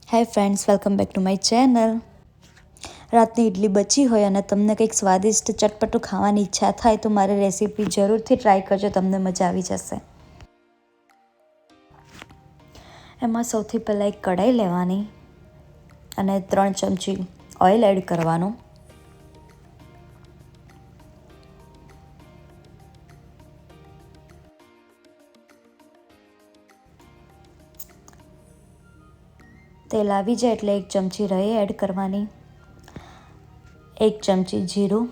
Hi friends, welcome back to my channel. રાતની ઇડલી બચી હોય અને તમને કંઈક સ્વાદિષ્ટ ચટપટું ખાવાની ઈચ્છા થાય તો મારી રેસીપી જરૂરથી ટ્રાય કરજો, તમને મજા આવી જશે. એમાં સૌથી પહેલાં એક કઢાઈ લેવાની અને 3 ચમચી ઓઇલ એડ કરવાનું. તેલ આવી જાય એટલે 1 ચમચી રાઈ એડ કરવાની, 1 ચમચી જીરું,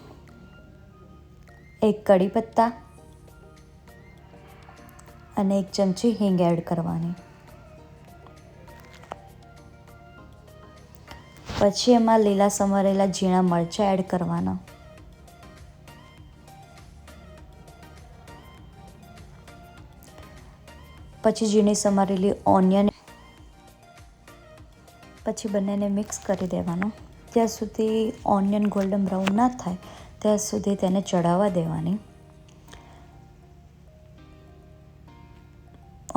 1 કડી પત્તા અને 1 ચમચી હિંગ એડ કરવાની. પછી એમાં લીલા સમારેલા ઝીણા મરચાં એડ કરવાના. પછી ઝીણી સમારેલી ઓનિયન, પછી બંનેને મિક્સ કરી દેવાનું. ત્યાં સુધી ઓનિયન ગોલ્ડન બ્રાઉન ના થાય ત્યાં સુધી તેને ચડાવવા દેવાની.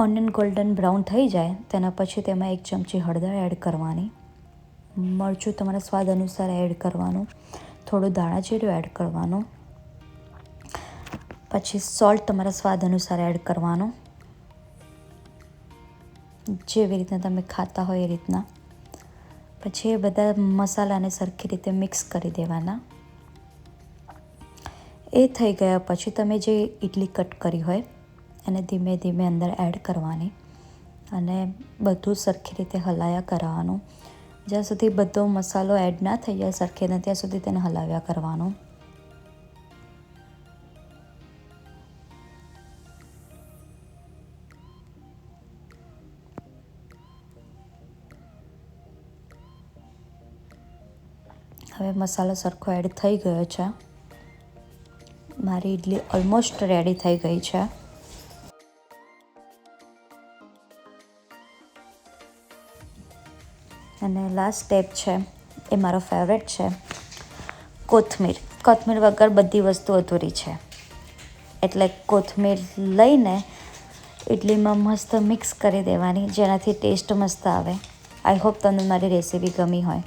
ઓનિયન ગોલ્ડન બ્રાઉન થઈ જાય તેના પછી તેમાં 1 ચમચી હળદર એડ કરવાની, મરચું તમારા સ્વાદ અનુસાર એડ કરવાનું, થોડું ધાણા જીરું એડ કરવાનું, પછી સોલ્ટ તમારા સ્વાદ અનુસાર એડ કરવાનું, જેવી રીતના તમે ખાતા હોય એ રીતના. પછી એ બધા મસાલાને સરખી રીતે મિક્સ કરી દેવાના. એ થઈ ગયા પછી તમે જે ઇડલી કટ કરી હોય એને ધીમે ધીમે અંદર એડ કરવાની અને બધું સરખી રીતે હલાયા કરવાનું. જ્યાં સુધી બધો મસાલો એડ ના થઈ જાય સરખી રીતે ત્યાં સુધી તેને હલાવ્યા કરવાનું. હવે મસાલો સરખો એડ થઈ ગયો છે. મારી ઇડલી ઓલમોસ્ટ રેડી થઈ ગઈ છે. અને લાસ્ટ સ્ટેપ છે એ મારો ફેવરેટ છે, કોથમીર. કોથમીર વગર બધી વસ્તુ અધૂરી છે. એટલે કોથમીર લઈને ઇડલીમાં મસ્ત મિક્સ કરી દેવાની, જેનાથી ટેસ્ટ મસ્ત આવે. આઈ હોપ તમને મારી રેસીપી ગમી હોય.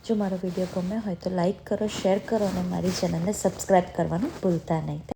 જો મારો વિડીયો ગમ્યો હોય તો લાઈક કરો, શેર કરો અને મારી ચેનલને સબસ્ક્રાઈબ કરવાનું ભૂલતા નહીં.